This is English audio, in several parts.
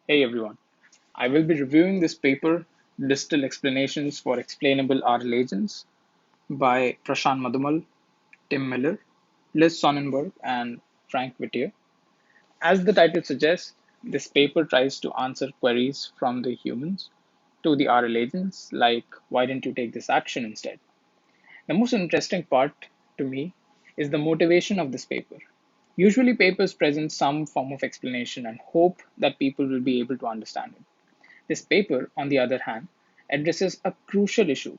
Hey everyone, I will be reviewing this paper, Distal Explanations for Explainable R Legends by Prashant Madhumal, Tim Miller, Liz Sonnenberg, and Frank Whittier. As the title suggests, this paper tries to answer queries from the humans to the R agents, like why didn't you take this action instead? The most interesting part to me is the motivation of this paper. Usually, papers present some form of explanation and hope that people will be able to understand it. This paper, on the other hand, addresses a crucial issue.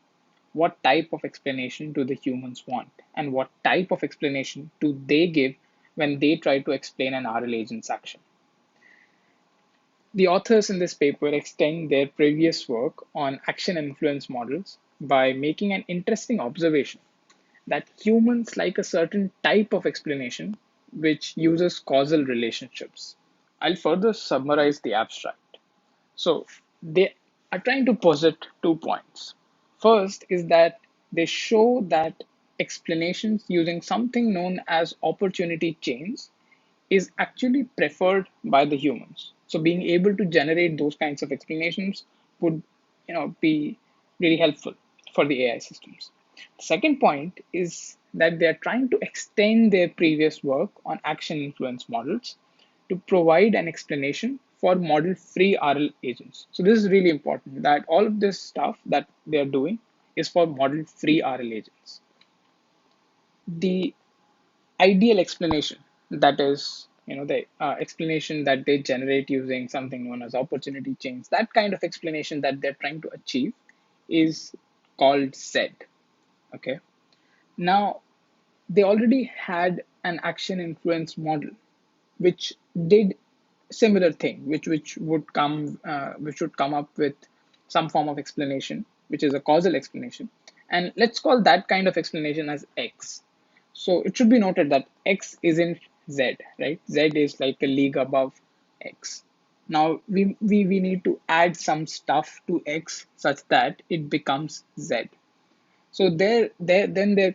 What type of explanation do the humans want? And what type of explanation do they give when they try to explain an RL agent's action? The authors in this paper extend their previous work on action influence models by making an interesting observation that humans like a certain type of explanation which uses causal relationships. I'll further summarize the abstract. So they are trying to posit 2 points. First is that they show that explanations using something known as opportunity chains is actually preferred by the humans. So being able to generate those kinds of explanations would be really helpful for the AI systems. The second point is that they are trying to extend their previous work on action influence models to provide an explanation for model free RL agents. So this is really important that all of this stuff that they are doing is for model free RL agents. The ideal explanation, that is the explanation that they generate using something known as opportunity chains, that kind of explanation that they're trying to achieve is called Z. Okay, now they already had an action influence model which did similar thing, which would come up with some form of explanation, which is a causal explanation, and let's call that kind of explanation as X. So it should be noted that X isn't Z, right? Z is like a league above X. Now we need to add some stuff to X such that it becomes Z. So there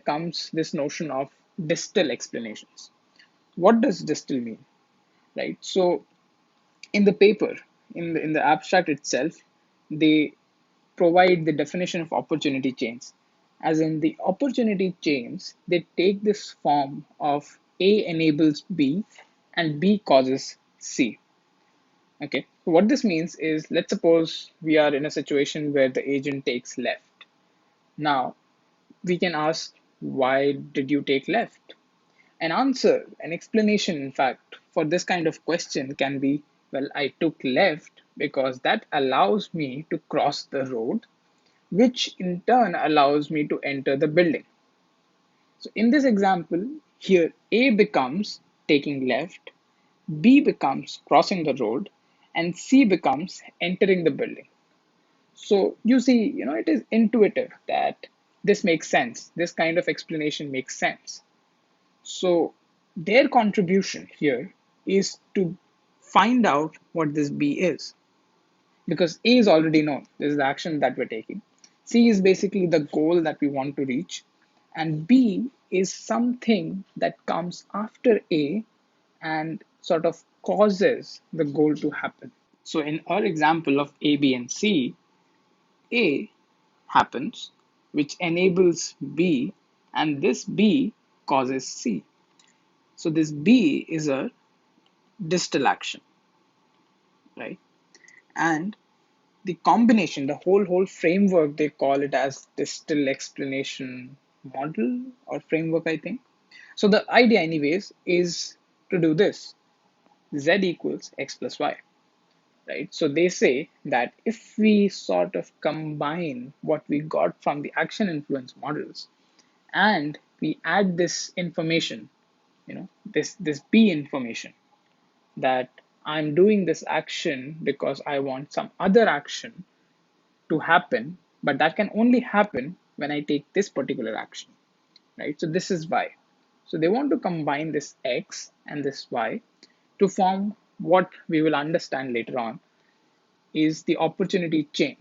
comes this notion of distal explanations. What does distal mean, right? So in the paper, in the abstract itself, they provide the definition of opportunity chains. As in the opportunity chains, they take this form of A enables B and B causes C. Okay, so what this means is, let's suppose we are in a situation where the agent takes left. Now we can ask, why did you take left? An answer, an explanation, in fact, for this kind of question can be, well, I took left because that allows me to cross the road, which in turn allows me to enter the building. So in this example, here A becomes taking left, B becomes crossing the road, and C becomes entering the building. So you see, it is intuitive that this makes sense. This kind of explanation makes sense. So their contribution here is to find out what this B is, because A is already known. This is the action that we're taking. C is basically the goal that we want to reach. And B is something that comes after A and sort of causes the goal to happen. So in our example of A, B, and C, A happens, which enables B, and this B causes C. So this B is a distal action, right? And the combination, the whole framework, they call it as distal explanation model or framework, I think. So the idea, anyways, is to do this: Z equals X plus Y, right? So they say that if we sort of combine what we got from the action influence models and we add this information, this B information, that I'm doing this action because I want some other action to happen, but that can only happen when I take this particular action, right? So this is Y. So they want to combine this X and this Y to form what we will understand later on is the opportunity chain.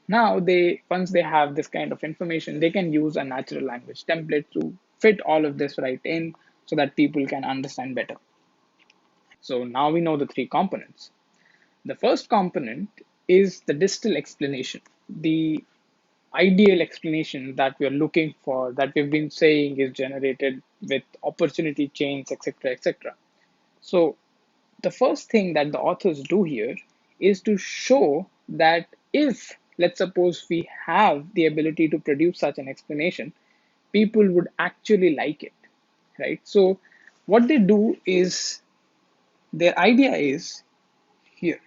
Now once they have this kind of information, they can use a natural language template to fit all of this right in so that people can understand better. So now we know the three components. The first component is the distal explanation, the ideal explanation that we're looking for, that we've been saying is generated with opportunity chains, etc., etc. So the first thing that the authors do here is to show that if, let's suppose, we have the ability to produce such an explanation, people would actually like it, right? So what they do is, their idea is here.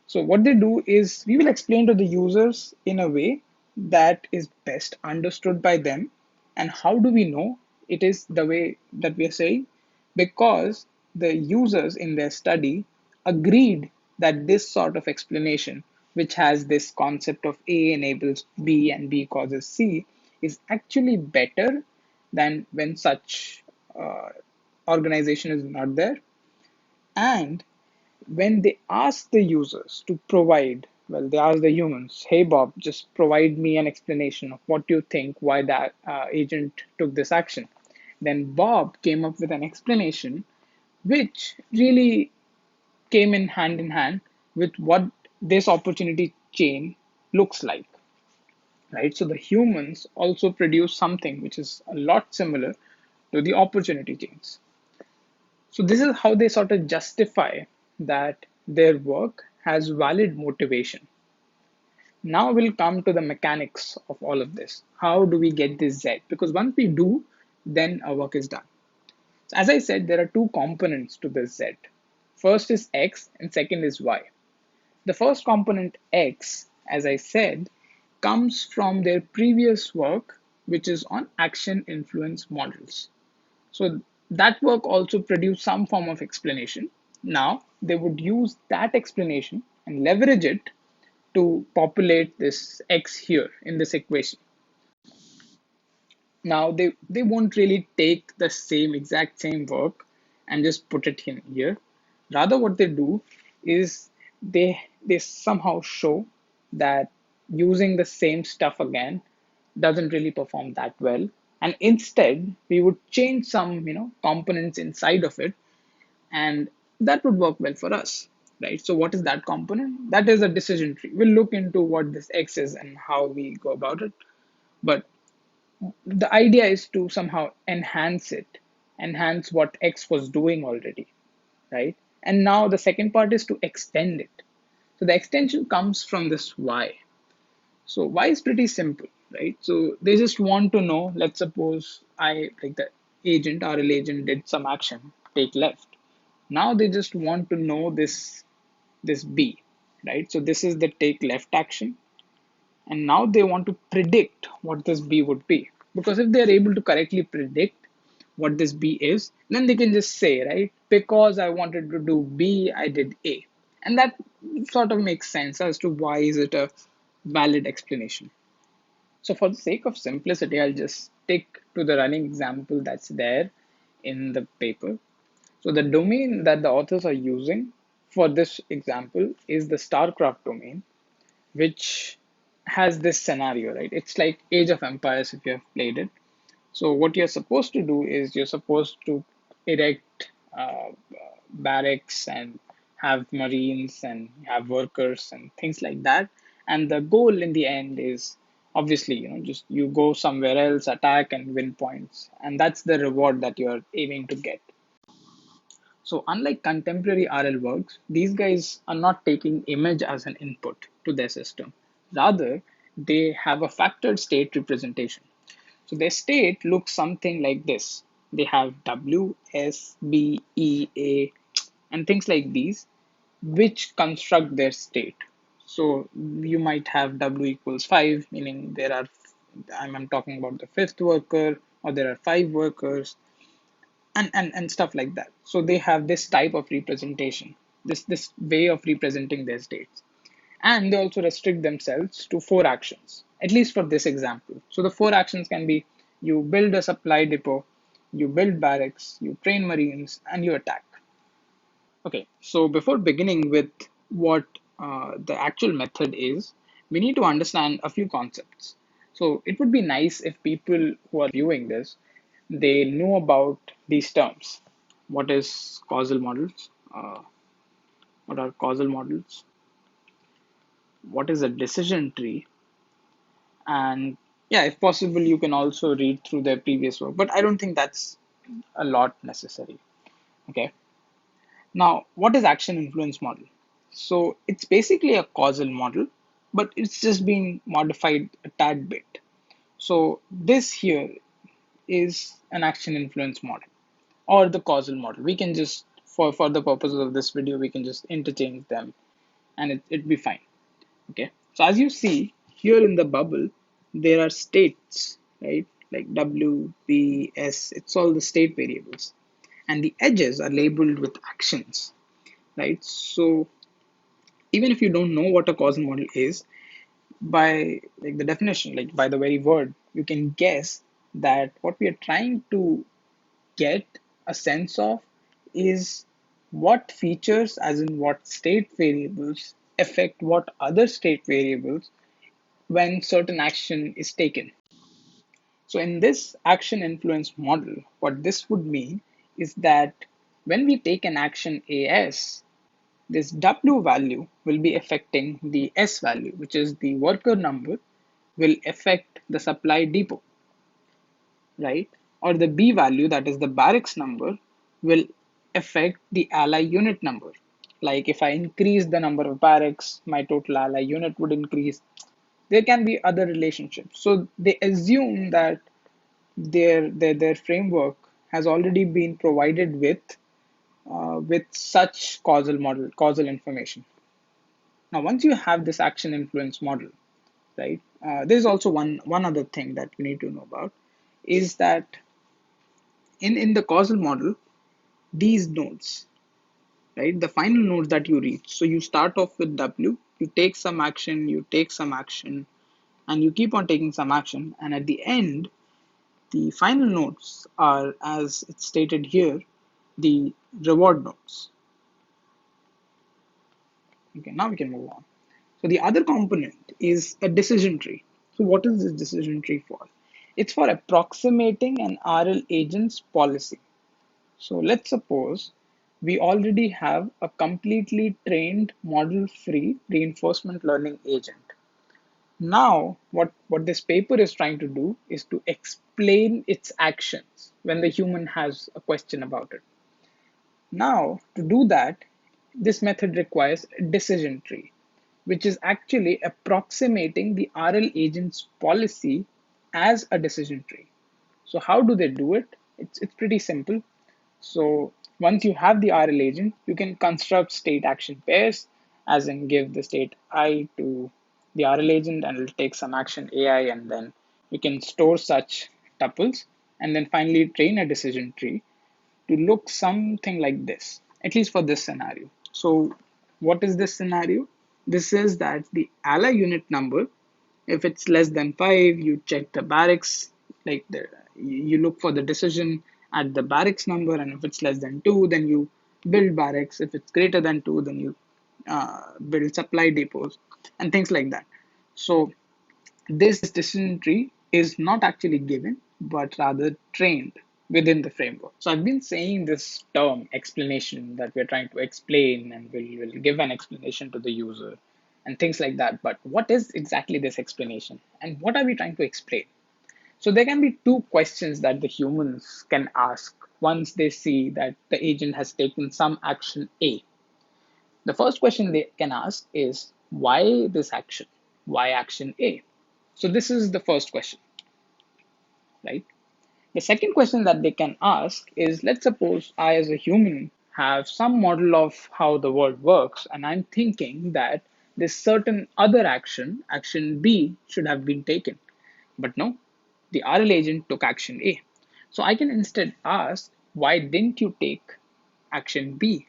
So what they do is, we will explain to the users in a way that is best understood by them. And how do we know it is the way that we are saying? Because the users in their study agreed that this sort of explanation, which has this concept of A enables B and B causes C, is actually better than when such uh, organization is not there. And when they ask the users to provide, well, they ask the humans, hey Bob, just provide me an explanation of what you think why that agent took this action. Then Bob came up with an explanation which really came in hand with what this opportunity chain looks like, right? So the humans also produce something which is a lot similar to the opportunity chains. So this is how they sort of justify that their work has valid motivation. Now we'll come to the mechanics of all of this. How do we get this Z? Because once we do, then our work is done. So as I said, there are two components to this Z. First is X and second is Y. The first component X, as I said, comes from their previous work, which is on action influence models. So that work also produced some form of explanation. Now they would use that explanation and leverage it to populate this X here in this equation. Now they won't really take the same exact same work and just put it in here. Rather, what they do is they somehow show that using the same stuff again doesn't really perform that well. And instead, we would change some components inside of it, and that would work well for us, right? So what is that component? That is a decision tree. We'll look into what this X is and how we go about it. But the idea is to somehow enhance it, enhance what X was doing already, right? And now the second part is to extend it. So the extension comes from this Y. So Y is pretty simple, right? So they just want to know, let's suppose I, like the agent, RL agent did some action, take left. Now they just want to know this B, right? So this is the take left action. And now they want to predict what this B would be. Because if they're able to correctly predict what this B is, then they can just say, right, because I wanted to do B, I did A. And that sort of makes sense as to why is it a valid explanation. So for the sake of simplicity, I'll just stick to the running example that's there in the paper. So the domain that the authors are using for this example is the StarCraft domain, which has this scenario, right? It's like Age of Empires if you have played it. So what you're supposed to do is you're supposed to erect barracks and have marines and have workers and things like that. And the goal in the end is obviously, just you go somewhere else, attack and win points. And that's the reward that you're aiming to get. So unlike contemporary RL works, these guys are not taking image as an input to their system. Rather, they have a factored state representation. So their state looks something like this. They have W, S, B, E, A, and things like these, which construct their state. So you might have W equals 5, meaning I'm talking about the fifth worker, or there are 5 workers, and stuff like that. So they have this type of representation, this way of representing their states. And they also restrict themselves to 4 actions, at least for this example. So the 4 actions can be: you build a supply depot, you build barracks, you train marines, and you attack. Okay, so before beginning with what the actual method is, we need to understand a few concepts. So it would be nice if people who are viewing this, they know about these terms. What is causal models? what are causal models, what is a decision tree, and yeah, if possible, you can also read through their previous work, but I don't think that's a lot necessary. Okay. Now, what is action influence model? So it's basically a causal model, but it's just been modified a tad bit. So this here is an action influence model or the causal model. We can just, for the purposes of this video, we can just interchange them and it'd be fine. Okay. So as you see here in the bubble, there are states, right? Like W, P, S, it's all the state variables. And the edges are labeled with actions, right? So even if you don't know what a causal model is, by like the definition, like by the very word, you can guess that what we are trying to get a sense of is what features, as in what state variables, affect what other state variables when certain action is taken. So in this action influence model, what this would mean is that when we take an action AS, this W value will be affecting the S value, which is the worker number, will affect the supply depot, right? Or the B value, that is the barracks number, will affect the ally unit number. Like if I increase the number of barracks, my total ally unit would increase. There can be other relationships. So they assume that their framework has already been provided with such causal information. Now, once you have this action influence model, right? There's also one other thing that you need to know about is that in the causal model, these nodes, right? The final nodes that you reach. So you start off with W, you take some action, you take some action, and you keep on taking some action. And at the end, the final nodes are, as it's stated here, the reward nodes. Okay, now we can move on. So the other component is a decision tree. So what is this decision tree for? It's for approximating an RL agent's policy. So let's suppose we already have a completely trained model-free reinforcement learning agent. Now, what this paper is trying to do is to explain its actions when the human has a question about it. Now, to do that, this method requires a decision tree, which is actually approximating the RL agent's policy as a decision tree. So how do they do it? It's pretty simple. So once you have the RL agent, you can construct state action pairs, as in give the state I to the RL agent and it'll take some action AI, and then you can store such tuples and then finally train a decision tree to look something like this, at least for this scenario. So what is this scenario? This is that the ally unit number, if it's less than 5, you check the barracks, like you look for the decision at the barracks number, and if it's less than 2, then you build barracks. If it's greater than 2, then you build supply depots and things like that. So this decision tree is not actually given, but rather trained within the framework. So I've been saying this term explanation, that we're trying to explain and we'll give an explanation to the user and things like that. But what is exactly this explanation and what are we trying to explain? So there can be two questions that the humans can ask once they see that the agent has taken some action A. The first question they can ask is, why this action? Why action A? So this is the first question, right? The second question that they can ask is, let's suppose I as a human have some model of how the world works, and I'm thinking that this certain other action, action B, should have been taken. But no, the RL agent took action A. So I can instead ask, why didn't you take action B?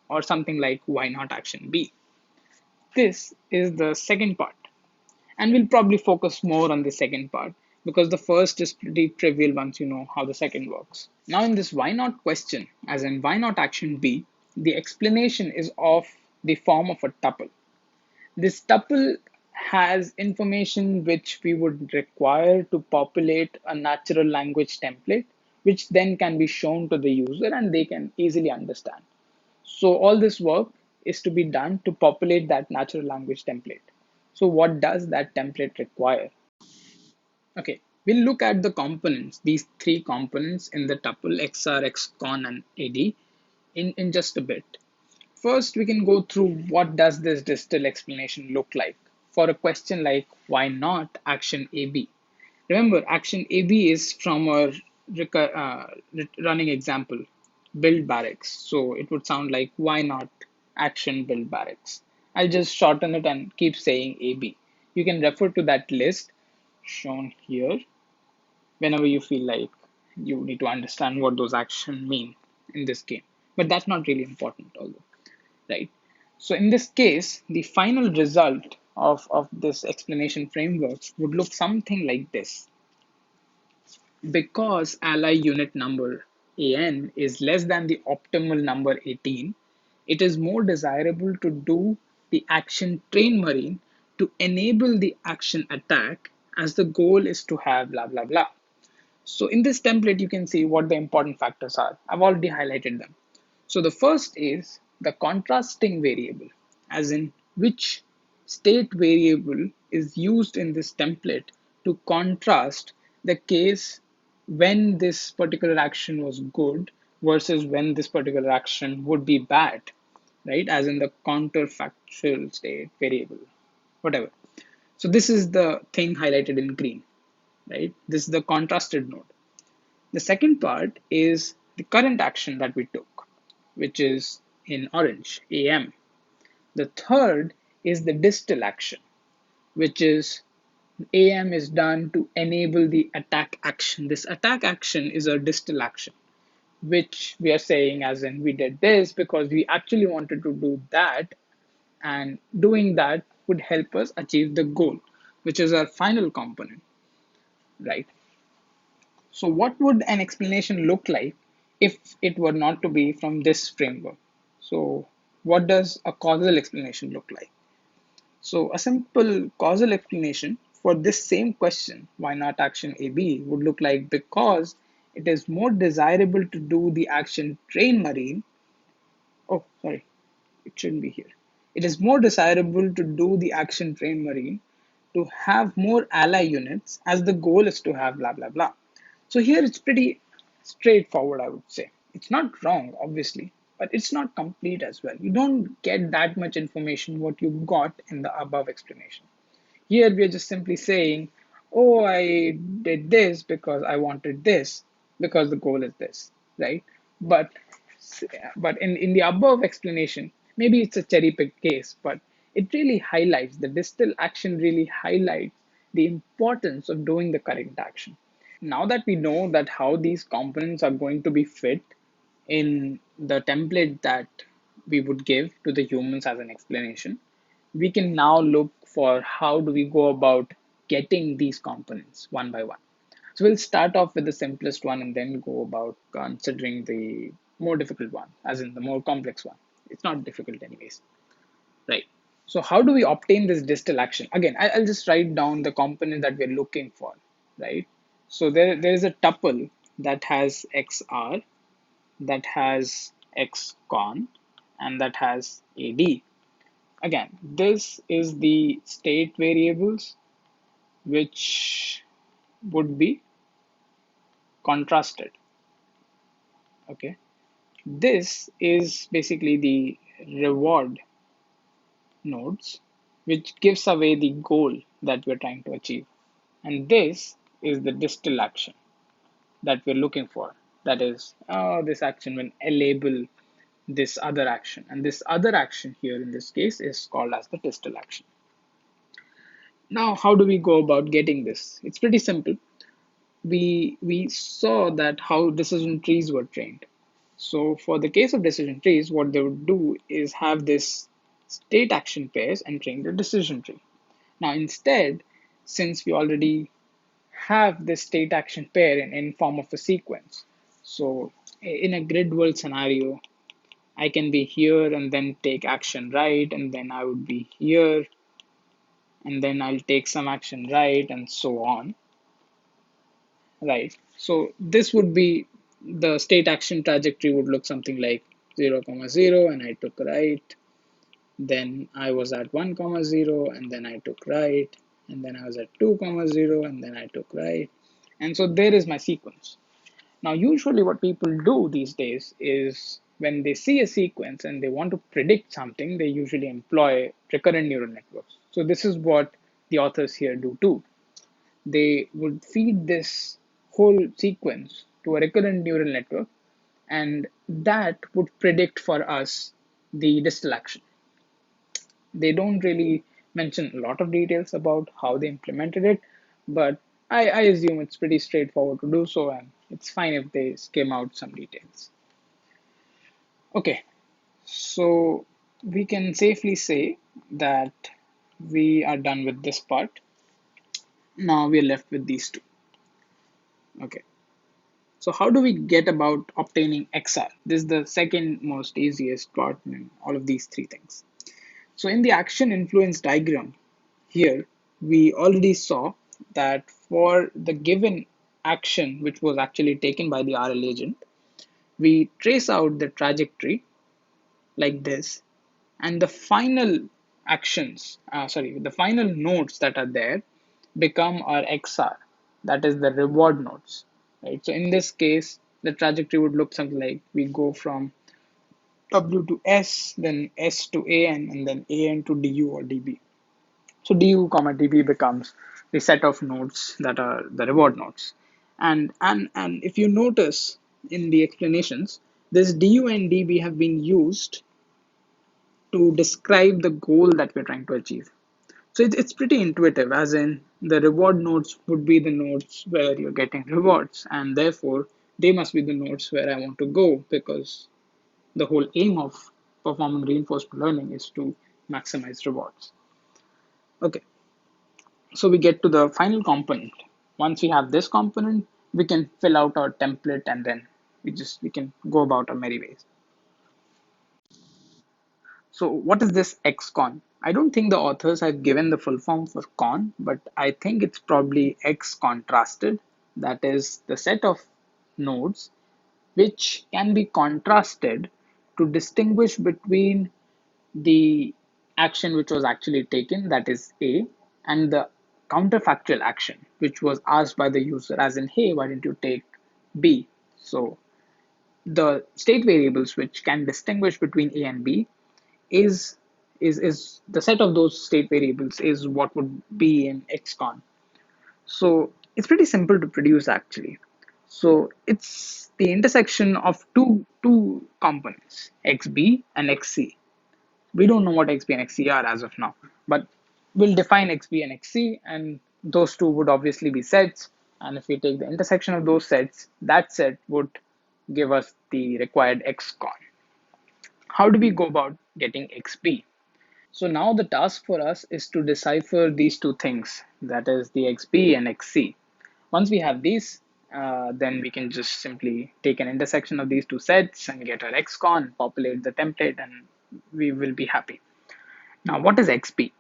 Or something like, why not action B? This is the second part. And we'll probably focus more on the second part because the first is pretty trivial once you know how the second works. Now, in this why not question, as in why not action B, the explanation is of the form of a tuple. This tuple has information which we would require to populate a natural language template, which then can be shown to the user and they can easily understand. So all this work is to be done to populate that natural language template. So what does that template require? Okay, we'll look at the components, these three components in the tuple xr, xcon, and ad in just a bit. First, we can go through what does this distill explanation look like for a question like why not action AB. Remember, action AB is from a running example, build barracks. So it would sound like why not action build barracks. I'll just shorten it and keep saying AB. You can refer to that list shown here whenever you feel like you need to understand what those actions mean in this game. But that's not really important, although, right? So in this case, the final result of this explanation frameworks would look something like this. Because ally unit number AN is less than the optimal number 18, it is more desirable to do the action train marine to enable the action attack, as the goal is to have blah blah blah. So in this template, you can see what the important factors are. I've already highlighted them. So the first is the contrasting variable, as in which state variable is used in this template to contrast the case when this particular action was good versus when this particular action would be bad, right? As in the counterfactual state variable, whatever. So this is the thing highlighted in green, right? This is the contrasted node. The second part is the current action that we took, which is in orange, AM. The third is the distal action, which is AM is done to enable the attack action. This attack action is a distal action, which we are saying as in we did this because we actually wanted to do that, and doing that would help us achieve the goal, which is our final component, right? So what would an explanation look like if it were not to be from this framework? So what does a causal explanation look like? So a simple causal explanation for this same question, why not action AB, would look like because it is more desirable to do the action train marine. Oh, sorry, it shouldn't be here. It is more desirable to do the action train marine to have more ally units, as the goal is to have blah blah blah. So here it's pretty straightforward, I would say. It's not wrong, obviously, but it's not complete as well. You don't get that much information what you got in the above explanation. Here we are just simply saying, oh, I did this because I wanted this, because the goal is this, right? But in the above explanation, maybe it's a cherry picked case, but it really highlights the distal action, really highlights the importance of doing the correct action. Now that we know that how these components are going to be fit in the template that we would give to the humans as an explanation, we can now look for how do we go about getting these components one by one. So we'll start off with the simplest one and then go about considering the more difficult one, as in the more complex one. It's not difficult anyways, right? So how do we obtain this distal action? Again, I'll just write down the component that we're looking for, right? So there is a tuple that has xr, that has xcon, and that has ad. Again, this is the state variables which would be contrasted. Okay, this is basically the reward nodes, which gives away the goal that we're trying to achieve. And this is the distal action that we're looking for. That is, this action will enable this other action. And this other action here in this case is called as the distal action. Now, how do we go about getting this? It's pretty simple. We saw that how decision trees were trained. So for the case of decision trees, what they would do is have this state action pairs and train the decision tree. Now instead, since we already have this state action pair in form of a sequence, so in a grid world scenario, I can be here and then take action right, and then I would be here, and then I'll take some action right, and so on. Right. So this would be the state action trajectory would look something like 0, 0, and I took right. then I was at 1 comma 0, and then I took right, and then I was at 2 comma 0, and then I took right. And so there is my sequence. Now, usually what people do these days is when they see a sequence and they want to predict something, they usually employ recurrent neural networks. So this is what the authors here do too. They would feed this whole sequence to a recurrent neural network, and that would predict for us the distal action. They don't really mention a lot of details about how they implemented it, but I assume it's pretty straightforward to do so, and it's fine if they skim out some details. Okay, so we can safely say that we are done with this part. Now we're left with these two. Okay, so how do we get about obtaining XR? This is the second most easiest part in all of these three things. So in the action influence diagram here, we already saw that for the given action, which was actually taken by the RL agent, we trace out the trajectory like this, and the final the final nodes that are there become our XR, that is the reward nodes, right? So in this case, the trajectory would look something like we go from W to S, then S to AN, and then AN to DU or DB. So du comma db becomes the set of nodes that are the reward nodes. And if you notice in the explanations, this du and db have been used to describe the goal that we're trying to achieve. So it's pretty intuitive, as in the reward nodes would be the nodes where you're getting rewards, and therefore they must be the nodes where I want to go, because the whole aim of performing reinforcement learning is to maximize rewards. Okay, so we get to the final component. Once we have this component, we can fill out our template, and then we can go about our merry ways. So what is this XCon? I don't think the authors have given the full form for con, but I think it's probably X contrasted. That is the set of nodes which can be contrasted to distinguish between the action which was actually taken, that is A, and the counterfactual action which was asked by the user, as in, hey, why didn't you take B? So the state variables which can distinguish between A and B is is the set of those state variables is what would be in XCon. So it's pretty simple to produce actually. So it's the intersection of two components, XB and XC. We don't know what XB and XC are as of now, but we'll define XB and XC, and those two would obviously be sets. And if we take the intersection of those sets, that set would give us the required XCon. How do we go about getting XB? So now the task for us is to decipher these two things, that is the XB and XC. Once we have these, then we can just simply take an intersection of these two sets and get our XCon, populate the template, and we will be happy. Now, what is XB?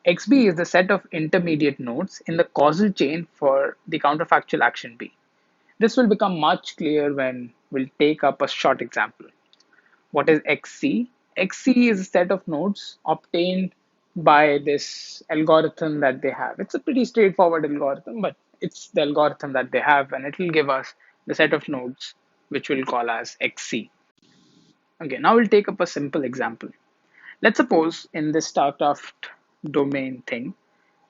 XB is the set of intermediate nodes in the causal chain for the counterfactual action B. This will become much clearer when we'll take up a short example. What is XC? XC is a set of nodes obtained by this algorithm that they have. It's a pretty straightforward algorithm, but it's the algorithm that they have, and it will give us the set of nodes which we'll call as XC. Okay, now we'll take up a simple example. Let's suppose in this StarCraft domain thing,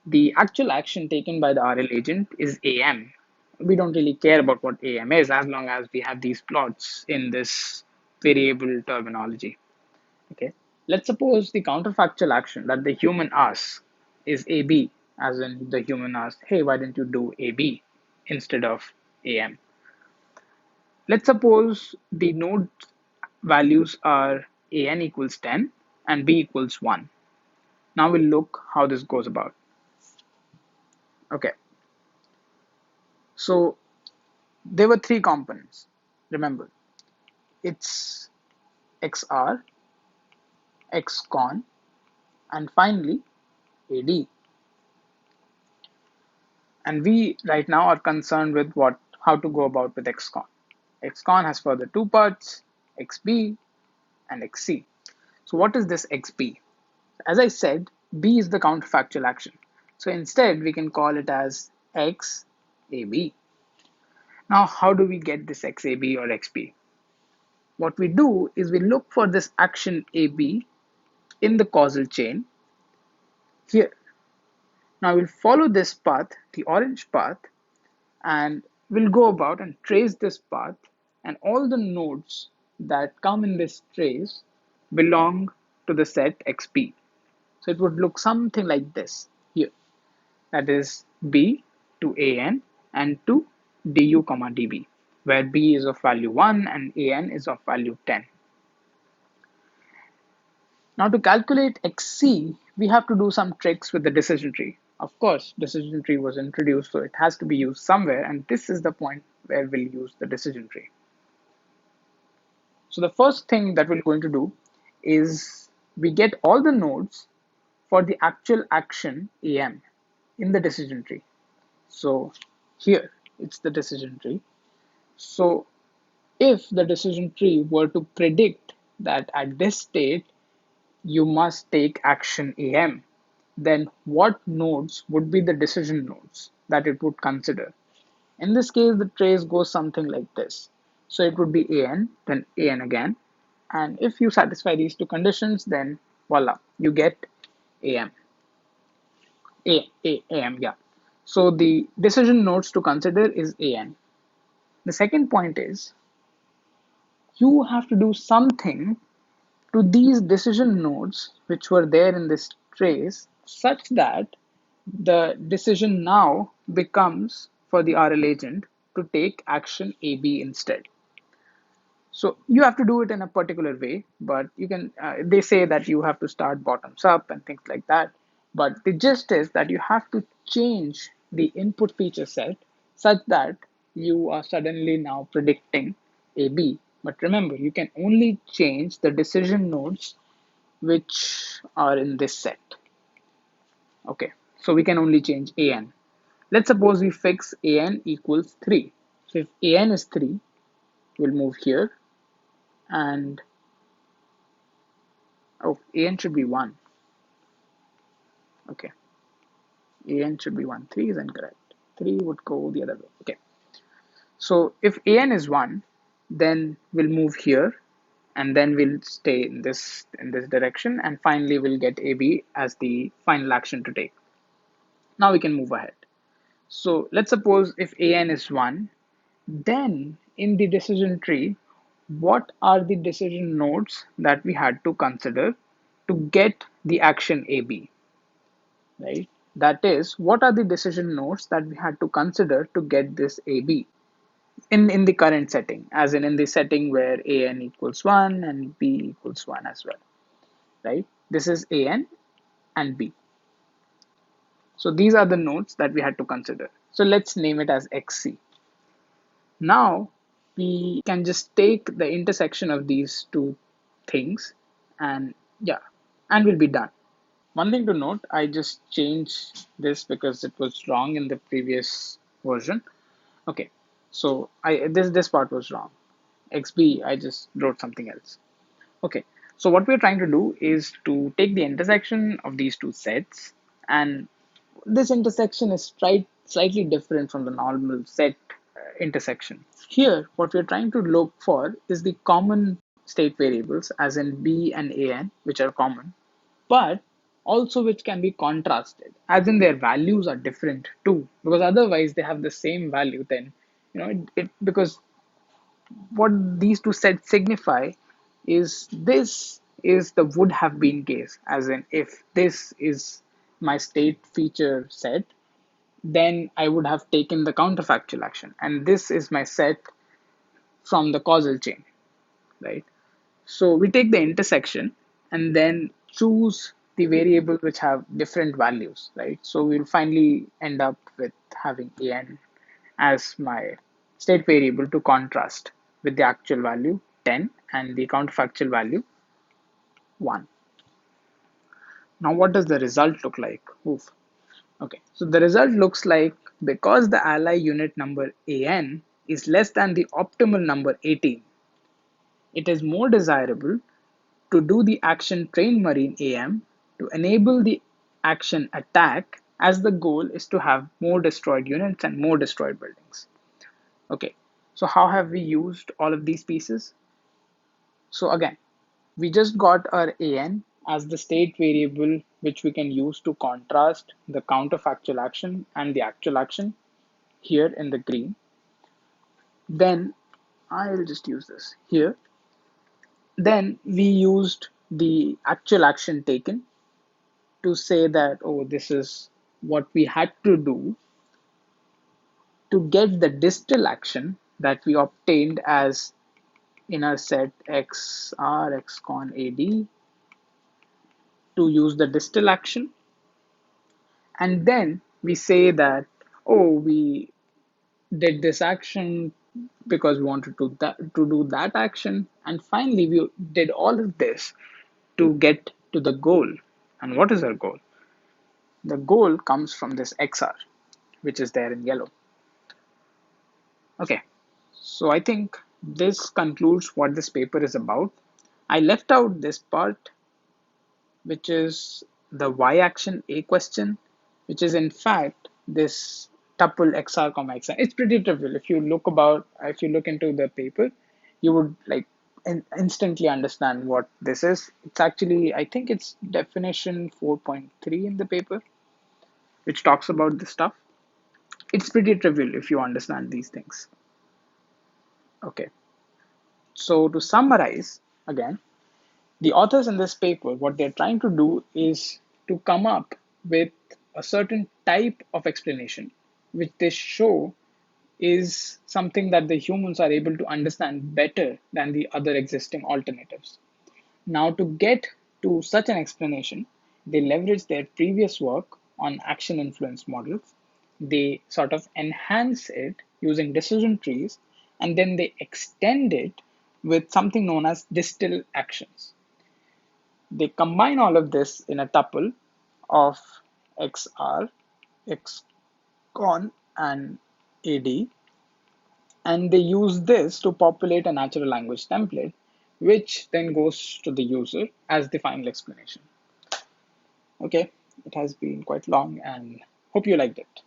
the actual action taken by the RL agent is AM. We don't really care about what AM is as long as we have these plots in this variable terminology. Okay, let's suppose the counterfactual action that the human asks is AB, as in the human asks, hey, why didn't you do AB instead of AM? Let's suppose the node values are AN equals 10 and B equals 1. Now we'll look how this goes about. Okay, so there were three components. Remember, it's XR, XCon, and finally AD. And we right now are concerned with how to go about with XCon. XCon has further two parts, XB and XC. So what is this XB? As I said, B is the counterfactual action. So instead, we can call it as XAB. Now, how do we get this XAB or XB? What we do is we look for this action AB in the causal chain here. Now we'll follow this path, the orange path, and we'll go about and trace this path, and all the nodes that come in this trace belong to the set XB. So it would look something like this here. That is B to AN and to DU comma DB, where B is of value 1 and AN is of value 10. Now to calculate XC, we have to do some tricks with the decision tree. Of course, decision tree was introduced, so it has to be used somewhere, and this is the point where we'll use the decision tree. So the first thing that we're going to do is we get all the nodes for the actual action AM in the decision tree. So here it's the decision tree. So if the decision tree were to predict that at this state you must take action AM, then what nodes would be the decision nodes that it would consider? In this case, the trace goes something like this. So it would be AN, then AN again. And if you satisfy these two conditions, then voila, you get AM. AM, yeah. So the decision nodes to consider is AN. The second point is you have to do something to these decision nodes which were there in this trace such that the decision now becomes for the RL agent to take action AB instead. So you have to do it in a particular way, but you can, they say that you have to start bottoms up and things like that. But the gist is that you have to change the input feature set such that you are suddenly now predicting AB. But remember, you can only change the decision nodes which are in this set. Okay, so we can only change AN. Let's suppose we fix AN equals 3. So if AN is 3, we'll move here and AN should be 1. Okay, AN should be 1. 3 is incorrect. 3 would go the other way. Okay, so if AN is 1, then we'll move here and then we'll stay in this direction, and finally we'll get AB as the final action to take. Now we can move ahead. So let's suppose if AN is 1, then in the decision tree, what are the decision nodes that we had to consider to get the action AB, right? That is, what are the decision nodes that we had to consider to get this AB in the current setting, as in the setting where AN equals 1 and B equals 1 as well, right? This is AN and B. So these are the nodes that we had to consider. So let's name it as XC. Now we can just take the intersection of these two things and yeah, and we'll be done. One thing to note, I just changed this because it was wrong in the previous version. Okay, so this part was wrong. XB, I just wrote something else. Okay, so what we're trying to do is to take the intersection of these two sets, and this intersection is slightly different from the normal set intersection. Here, what we're trying to look for is the common state variables, as in B and AN, which are common, but also which can be contrasted, as in their values are different too, because otherwise they have the same value, then because what these two sets signify is this is the would have been case, as in if this is my state feature set, then I would have taken the counterfactual action, and this is my set from the causal chain, right? So we take the intersection and then choose the variables which have different values, right? So we'll finally end up with having AN as my state variable to contrast with the actual value 10 and the counterfactual value 1. Now what does the result look like? Oof. Okay, so the result looks like, because the ally unit number AN is less than the optimal number 18, it is more desirable to do the action train marine AM to enable the action attack, as the goal is to have more destroyed units and more destroyed buildings. Okay, so how have we used all of these pieces? So again, we just got our an as the state variable which we can use to contrast the counterfactual action and the actual action here in the green. Then I'll just use this here. Then we used the actual action taken to say that, oh, this is what we had to do to get the distal action that we obtained as in our set xr xcon ad, to use the distal action. And then we say that, oh, we did this action because we wanted to do that action. And finally, we did all of this to get to the goal. And what is our goal? The goal comes from this XR, which is there in yellow. Okay, so I think this concludes what this paper is about. I left out this part, which is the y action a question, which is in fact this tuple xr comma xr. It's pretty trivial. If you look into the paper, you would like instantly understand what this is. It's actually, I think it's definition 4.3 in the paper, which talks about this stuff. It's pretty trivial if you understand these things. Okay, so to summarize again, the authors in this paper, what they're trying to do is to come up with a certain type of explanation, which they show is something that the humans are able to understand better than the other existing alternatives. Now, to get to such an explanation, they leverage their previous work on action influence models. They sort of enhance it using decision trees, and then they extend it with something known as distal actions. They combine all of this in a tuple of xr, xcon, and ad, and they use this to populate a natural language template, which then goes to the user as the final explanation. Okay, it has been quite long and hope you liked it.